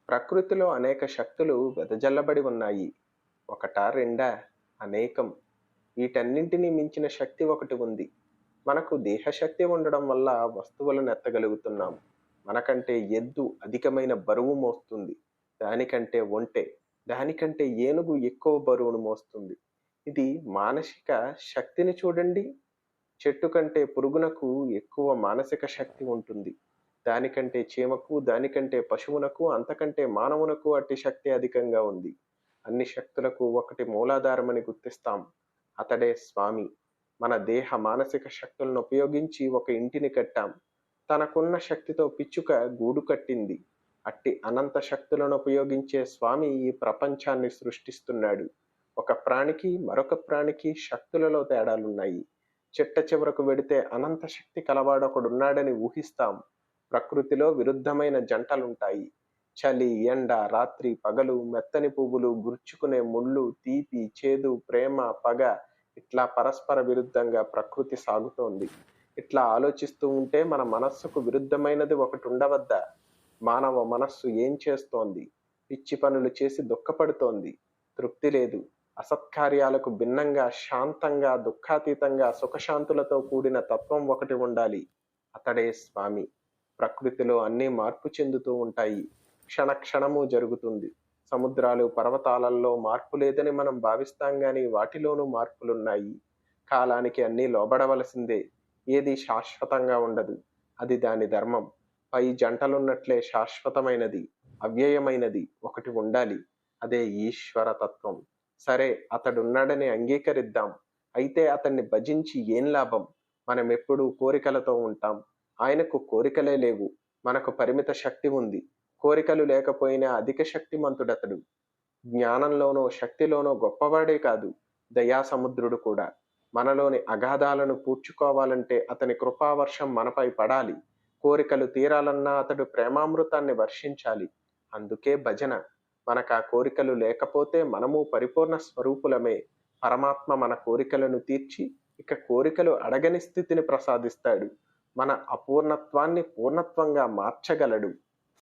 ప్రకృతిలో అనేక శక్తులు వెదజల్లబడి ఉన్నాయి. ఒకటా రెండా? అనేకం. వీటన్నింటినీ మించిన శక్తి ఒకటి ఉంది. మనకు దేహశక్తి ఉండడం వల్ల వస్తువులను ఎత్తగలుగుతున్నాం. మనకంటే ఎద్దు అధికమైన బరువు మోస్తుంది. దానికంటే ఒంటె, దానికంటే ఏనుగు ఎక్కువ బరువును మోస్తుంది. ఇది మానసిక శక్తిని చూడండి. చెట్టు కంటే పురుగునకు ఎక్కువ మానసిక శక్తి ఉంటుంది. దానికంటే చీమకు, దానికంటే పశువునకు, అంతకంటే మానవునకు అట్టి శక్తి అధికంగా ఉంది. అన్ని శక్తులకు ఒకటి మూలాధారమని గుర్తిస్తాం. అతడే స్వామి. మన దేహ మానసిక శక్తులను ఉపయోగించి ఒక ఇంటిని కట్టాం. తనకున్న శక్తితో పిచ్చుక గూడు కట్టింది. అట్టి అనంత శక్తులను ఉపయోగించే స్వామి ఈ ప్రపంచాన్ని సృష్టిస్తున్నాడు. ఒక ప్రాణికి మరొక ప్రాణికి శక్తులలో తేడాలున్నాయి. చిట్ట చివరకు వెడితే అనంత శక్తి కలవాడొకడున్నాడని ఊహిస్తాం. ప్రకృతిలో విరుద్ధమైన జంటలుంటాయి. చలి, ఎండ, రాత్రి, పగలు, మెత్తని పువ్వులు, గుర్చుకునే ముళ్ళు, తీపి, చేదు, ప్రేమ, పగ, ఇట్లా పరస్పర విరుద్ధంగా ప్రకృతి సాగుతోంది. ఇట్లా ఆలోచిస్తూ ఉంటే మన మనస్సుకు విరుద్ధమైనది ఒకటి ఉండవద్దా? మానవ మనస్సు ఏం చేస్తోంది? పిచ్చి పనులు చేసి దుఃఖపడుతోంది. తృప్తి లేదు. అసత్కార్యాలకు భిన్నంగా శాంతంగా, దుఃఖాతీతంగా, సుఖశాంతులతో కూడిన తత్వం ఒకటి ఉండాలి. అతడే స్వామి. ప్రకృతిలో అన్నీ మార్పు చెందుతూ ఉంటాయి. క్షణ క్షణము జరుగుతుంది. సముద్రాలు, పర్వతాలలో మార్పు లేదని మనం భావిస్తాం గాని వాటిలోనూ మార్పులున్నాయి. కాలానికి అన్నీ లోబడవలసిందే. ఏది శాశ్వతంగా ఉండదు. అది దాని ధర్మం. పై జంటలున్నట్లే శాశ్వతమైనది, అవ్యయమైనది ఒకటి ఉండాలి. అదే ఈశ్వర తత్వం. సరే, అతడున్నాడని అంగీకరిద్దాం. అయితే అతన్ని భజించి ఏం లాభం? మనం ఎప్పుడూ కోరికలతో ఉంటాం. ఆయనకు కోరికలే లేవు. మనకు పరిమిత శక్తి ఉంది. కోరికలు లేకపోయినా అధిక శక్తిమంతుడతడు. జ్ఞానంలోనో శక్తిలోనో గొప్పవాడే కాదు, దయాసముద్రుడు కూడా. మనలోని అగాధాలను పూడ్చుకోవాలంటే అతని కృపావర్షం మనపై పడాలి. కోరికలు తీరాలన్నా అతడు ప్రేమామృతాన్ని వర్షించాలి. అందుకే భజన. మనకు ఆ కోరికలు లేకపోతే మనము పరిపూర్ణ స్వరూపులమే. పరమాత్మ మన కోరికలను తీర్చి ఇక కోరికలు అడగని స్థితిని ప్రసాదిస్తాడు. మన అపూర్ణత్వాన్ని పూర్ణత్వంగా మార్చగలడు.